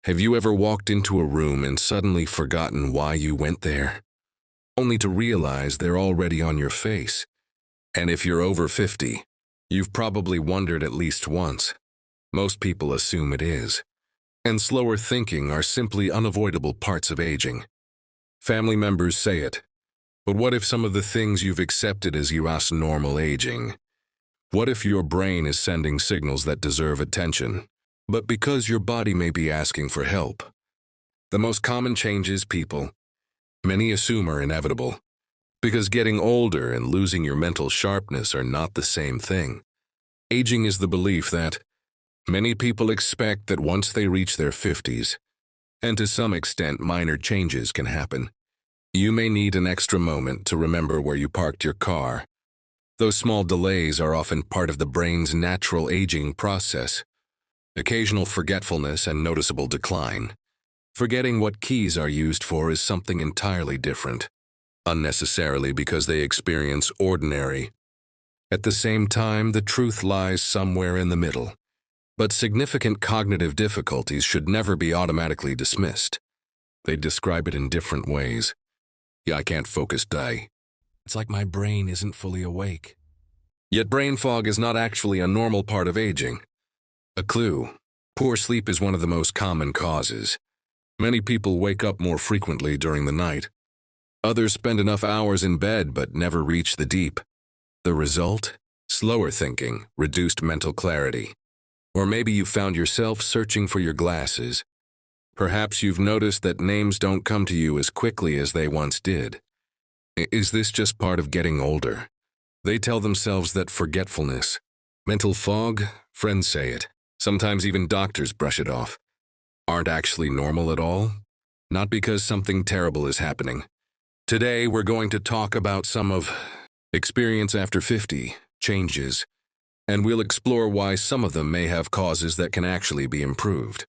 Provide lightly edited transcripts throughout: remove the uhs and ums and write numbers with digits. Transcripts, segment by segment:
Have you ever walked into a room and suddenly forgotten why you went there, only to realize they're already on your face? And if you're over 50, you've probably wondered at least once. Most people assume it is. And slower thinking are simply unavoidable parts of aging. Family members say it, but what if some of the things you've accepted as your normal aging? What if your brain is sending signals that deserve attention, but because your body may be asking for help? The most common changes many assume are inevitable, because getting older and losing your mental sharpness are not the same thing. Aging is the belief that many people expect that once they reach their 50s, and to some extent minor changes can happen. You may need an extra moment to remember where you parked your car. Those small delays are often part of the brain's natural aging process. Occasional forgetfulness and noticeable decline. Forgetting what keys are used for is something entirely different, unnecessarily because they experience ordinary. At the same time, the truth lies somewhere in the middle. But significant cognitive difficulties should never be automatically dismissed. They describe it in different ways. I can't focus day. It's like my brain isn't fully awake. Yet brain fog is not actually a normal part of aging. A clue: poor sleep is one of the most common causes. Many people wake up more frequently during the night. Others spend enough hours in bed but never reach the deep. The result? Slower thinking, reduced mental clarity. Or maybe you found yourself searching for your glasses. Perhaps you've noticed that names don't come to you as quickly as they once did. Is this just part of getting older? They tell themselves that forgetfulness, mental fog, friends say it, sometimes even doctors brush it off, aren't actually normal at all. Not because something terrible is happening. Today we're going to talk about some of experience after 50, changes, and we'll explore why some of them may have causes that can actually be improved.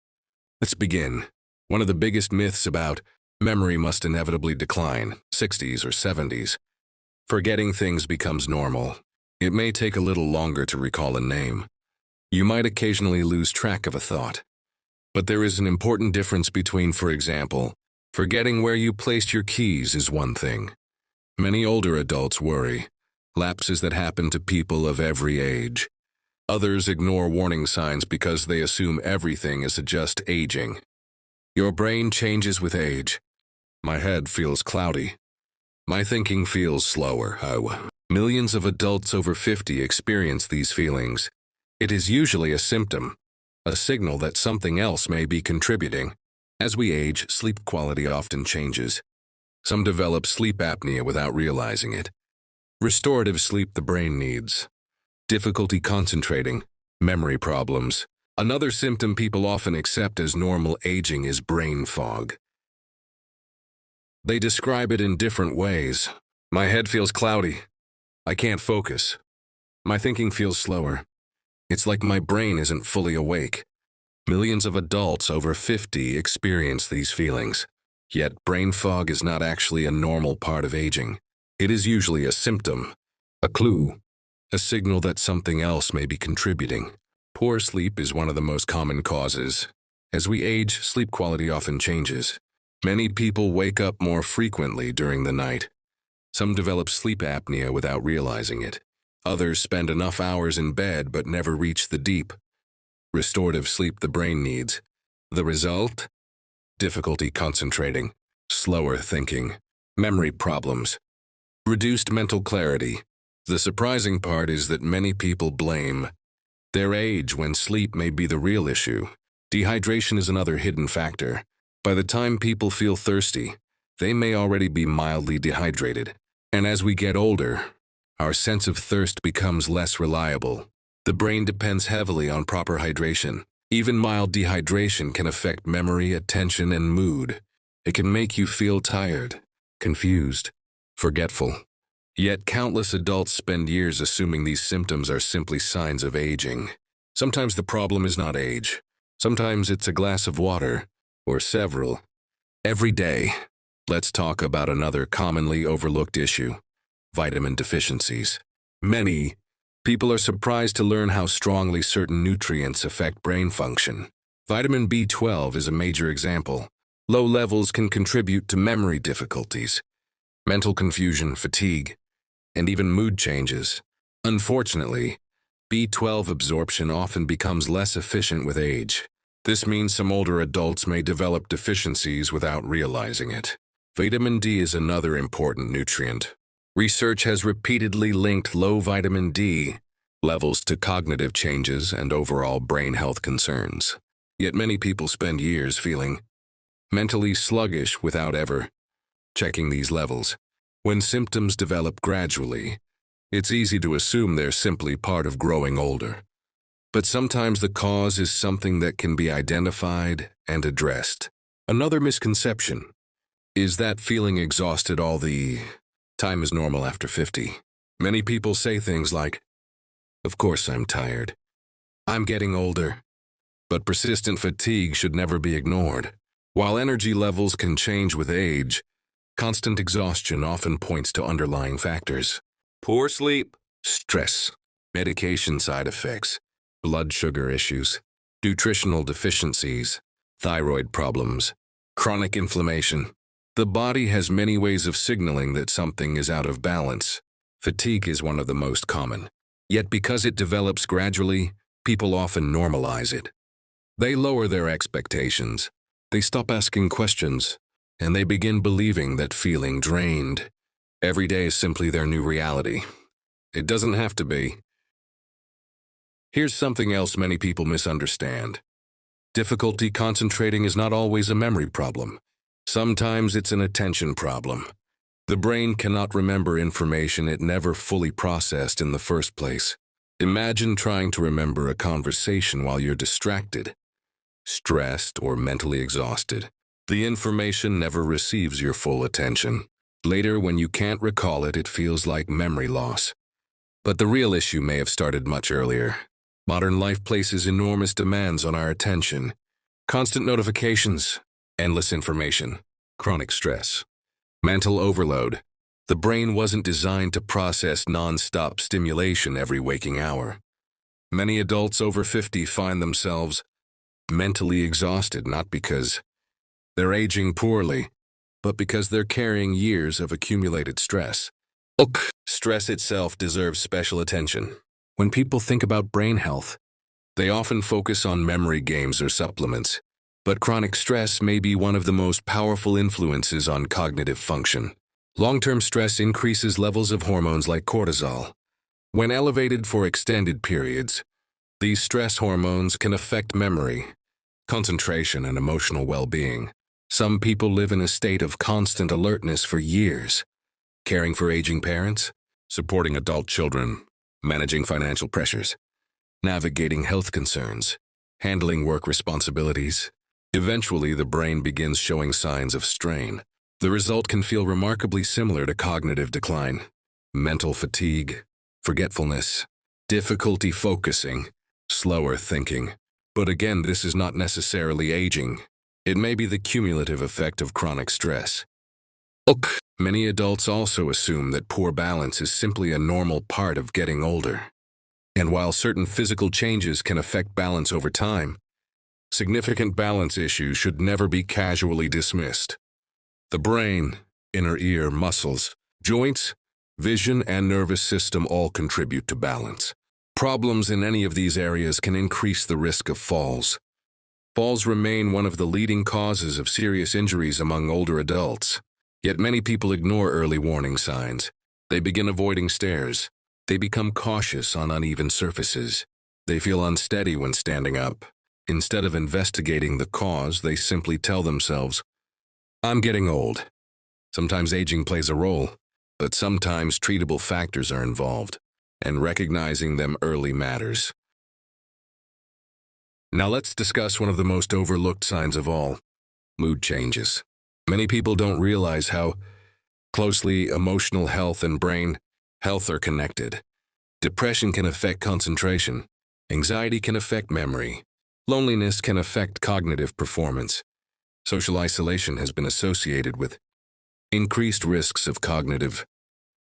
Let's begin. One of the biggest myths about memory must inevitably decline, 60s or 70s. Forgetting things becomes normal. It may take a little longer to recall a name. You might occasionally lose track of a thought. But there is an important difference between, for example, forgetting where you placed your keys is one thing. Many older adults worry. Lapses that happen to people of every age. Others ignore warning signs because they assume everything is just aging. Your brain changes with age. My head feels cloudy. My thinking feels slower. Millions of adults over 50 experience these feelings. It is usually a symptom, a signal that something else may be contributing. As we age, sleep quality often changes. Some develop sleep apnea without realizing it. Restorative sleep the brain needs. Difficulty concentrating, memory problems. Another symptom people often accept as normal aging is brain fog. They describe it in different ways. My head feels cloudy. I can't focus. My thinking feels slower. It's like my brain isn't fully awake. Millions of adults over 50 experience these feelings. Yet brain fog is not actually a normal part of aging. It is usually a symptom, a clue, a signal that something else may be contributing. Poor sleep is one of the most common causes. As we age, sleep quality often changes. Many people wake up more frequently during the night. Some develop sleep apnea without realizing it. Others spend enough hours in bed but never reach the deep. Restorative sleep the brain needs. The result? Difficulty concentrating, slower thinking, memory problems, reduced mental clarity. The surprising part is that many people blame their age when sleep may be the real issue. Dehydration is another hidden factor. By the time people feel thirsty, they may already be mildly dehydrated. And as we get older, our sense of thirst becomes less reliable. The brain depends heavily on proper hydration. Even mild dehydration can affect memory, attention, and mood. It can make you feel tired, confused, forgetful. Yet countless adults spend years assuming these symptoms are simply signs of aging. Sometimes the problem is not age. Sometimes it's a glass of water, or several. Every day, let's talk about another commonly overlooked issue: vitamin deficiencies. Many people are surprised to learn how strongly certain nutrients affect brain function. Vitamin B12 is a major example. Low levels can contribute to memory difficulties, mental confusion, fatigue, and even mood changes. Unfortunately, B12 absorption often becomes less efficient with age. This means some older adults may develop deficiencies without realizing it. Vitamin D is another important nutrient. Research has repeatedly linked low vitamin D levels to cognitive changes and overall brain health concerns. Yet many people spend years feeling mentally sluggish without ever checking these levels. When symptoms develop gradually, it's easy to assume they're simply part of growing older. But sometimes the cause is something that can be identified and addressed. Another misconception is that feeling exhausted all the time is normal after 50. Many people say things like, "Of course I'm tired. I'm getting older." But persistent fatigue should never be ignored. While energy levels can change with age, constant exhaustion often points to underlying factors. Poor sleep, stress, medication side effects, blood sugar issues, nutritional deficiencies, thyroid problems, chronic inflammation. The body has many ways of signaling that something is out of balance. Fatigue is one of the most common. Yet because it develops gradually, people often normalize it. They lower their expectations. They stop asking questions, and they begin believing that feeling drained every day is simply their new reality. It doesn't have to be. Here's something else many people misunderstand. Difficulty concentrating is not always a memory problem. Sometimes it's an attention problem. The brain cannot remember information it never fully processed in the first place. Imagine trying to remember a conversation while you're distracted, stressed, or mentally exhausted. The information never receives your full attention. Later, when you can't recall it, it feels like memory loss. But the real issue may have started much earlier. Modern life places enormous demands on our attention. Constant notifications, endless information, chronic stress, mental overload. The brain wasn't designed to process non-stop stimulation every waking hour. Many adults over 50 find themselves mentally exhausted, not because they're aging poorly, but because they're carrying years of accumulated stress. Look, stress itself deserves special attention. When people think about brain health, they often focus on memory games or supplements. But chronic stress may be one of the most powerful influences on cognitive function. Long-term stress increases levels of hormones like cortisol. When elevated for extended periods, these stress hormones can affect memory, concentration, and emotional well-being. Some people live in a state of constant alertness for years, caring for aging parents, supporting adult children, managing financial pressures, navigating health concerns, handling work responsibilities. Eventually, the brain begins showing signs of strain. The result can feel remarkably similar to cognitive decline, mental fatigue, forgetfulness, difficulty focusing, slower thinking. But again, this is not necessarily aging. It may be the cumulative effect of chronic stress. Look, many adults also assume that poor balance is simply a normal part of getting older. And while certain physical changes can affect balance over time, significant balance issues should never be casually dismissed. The brain, inner ear, muscles, joints, vision, and nervous system all contribute to balance. Problems in any of these areas can increase the risk of falls. Falls remain one of the leading causes of serious injuries among older adults. Yet many people ignore early warning signs. They begin avoiding stairs. They become cautious on uneven surfaces. They feel unsteady when standing up. Instead of investigating the cause, they simply tell themselves, "I'm getting old." Sometimes aging plays a role, but sometimes treatable factors are involved, and recognizing them early matters. Now let's discuss one of the most overlooked signs of all, mood changes. Many people don't realize how closely emotional health and brain health are connected. Depression can affect concentration. Anxiety can affect memory. Loneliness can affect cognitive performance. Social isolation has been associated with increased risks of cognitive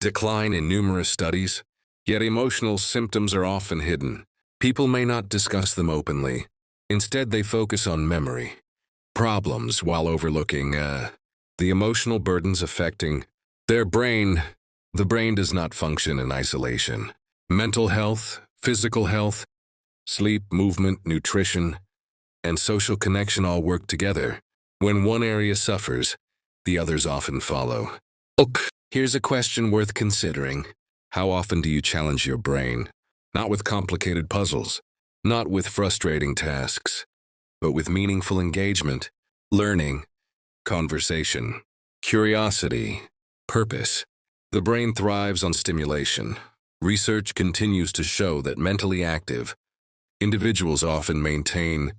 decline in numerous studies, yet emotional symptoms are often hidden. People may not discuss them openly, Instead, they focus on memory, problems while overlooking the emotional burdens affecting their brain. The brain does not function in isolation. Mental health, physical health, sleep, movement, nutrition, and social connection all work together. When one area suffers, the others often follow. Here's a question worth considering. How often do you challenge your brain? Not with complicated puzzles, not with frustrating tasks, but with meaningful engagement, learning, conversation, curiosity, purpose. The brain thrives on stimulation. Research continues to show that mentally active individuals often maintain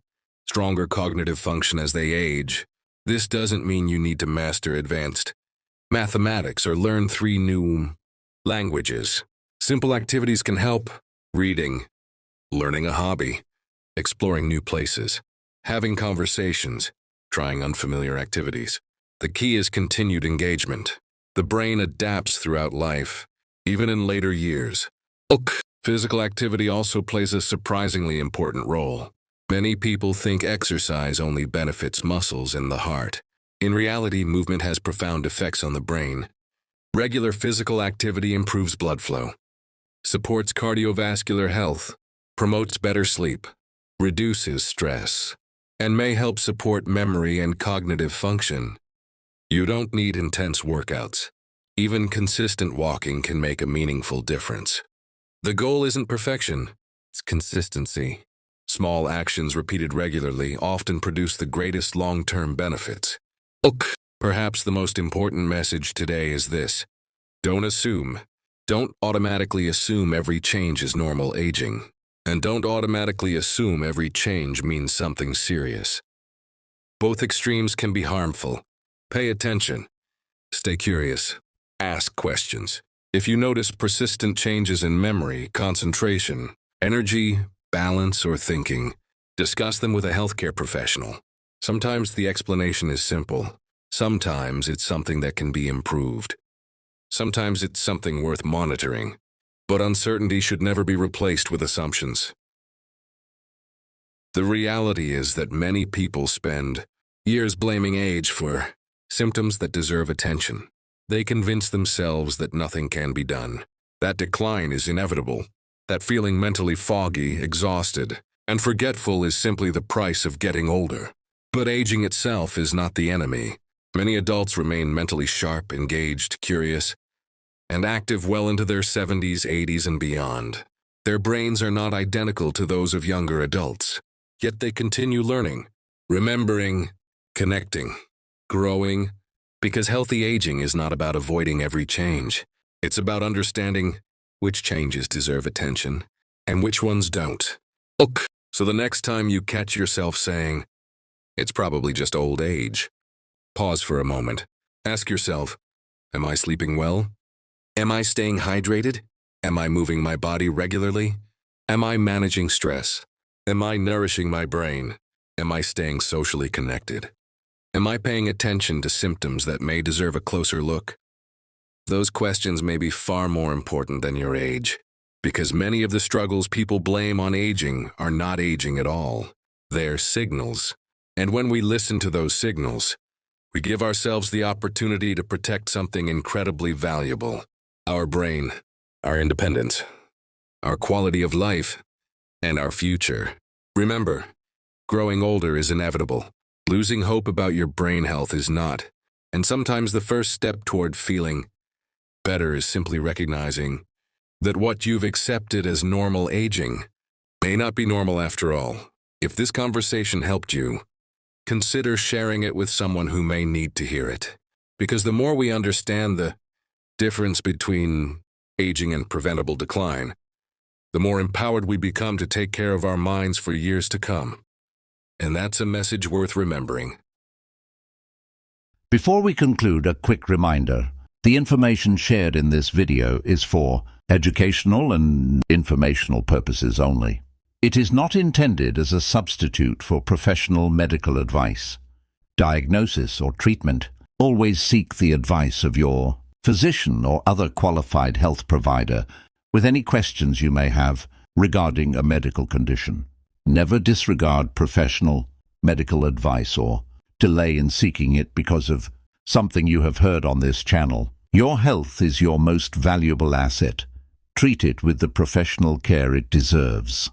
stronger cognitive function as they age. This doesn't mean you need to master advanced mathematics or learn 3 new languages. Simple activities can help: reading, learning a hobby, exploring new places, having conversations, trying unfamiliar activities. The key is continued engagement. The brain adapts throughout life, even in later years. Physical activity also plays a surprisingly important role. Many people think exercise only benefits muscles and the heart. In reality, movement has profound effects on the brain. Regular physical activity improves blood flow, supports cardiovascular health, promotes better sleep, reduces stress, and may help support memory and cognitive function. You don't need intense workouts. Even consistent walking can make a meaningful difference. The goal isn't perfection, it's consistency. Small actions repeated regularly often produce the greatest long-term benefits. Perhaps the most important message today is this: don't assume. Don't automatically assume every change is normal aging. And don't automatically assume every change means something serious. Both extremes can be harmful. Pay attention. Stay curious. Ask questions. If you notice persistent changes in memory, concentration, energy, balance, or thinking, discuss them with a healthcare professional. Sometimes the explanation is simple. Sometimes it's something that can be improved. Sometimes it's something worth monitoring. But uncertainty should never be replaced with assumptions. The reality is that many people spend years blaming age for symptoms that deserve attention. They convince themselves that nothing can be done, that decline is inevitable, that feeling mentally foggy, exhausted, and forgetful is simply the price of getting older. But aging itself is not the enemy. Many adults remain mentally sharp, engaged, curious, and active well into their 70s, 80s, and beyond. Their brains are not identical to those of younger adults, yet they continue learning, remembering, connecting, growing, because healthy aging is not about avoiding every change. It's about understanding which changes deserve attention and which ones don't. So the next time you catch yourself saying, "It's probably just old age," pause for a moment. Ask yourself, am I sleeping well? Am I staying hydrated? Am I moving my body regularly? Am I managing stress? Am I nourishing my brain? Am I staying socially connected? Am I paying attention to symptoms that may deserve a closer look? Those questions may be far more important than your age, because many of the struggles people blame on aging are not aging at all. They're signals. And when we listen to those signals, we give ourselves the opportunity to protect something incredibly valuable: our brain, our independence, our quality of life, and our future. Remember, growing older is inevitable. Losing hope about your brain health is not. And sometimes the first step toward feeling better is simply recognizing that what you've accepted as normal aging may not be normal after all. If this conversation helped you, consider sharing it with someone who may need to hear it. Because the more we understand the difference between aging and preventable decline, the more empowered we become to take care of our minds for years to come. And that's a message worth remembering. Before we conclude, a quick reminder. The information shared in this video is for educational and informational purposes only. It is not intended as a substitute for professional medical advice, diagnosis, or treatment. Always seek the advice of your physician or other qualified health provider with any questions you may have regarding a medical condition. Never disregard professional medical advice or delay in seeking it because of something you have heard on this channel. Your health is your most valuable asset. Treat it with the professional care it deserves.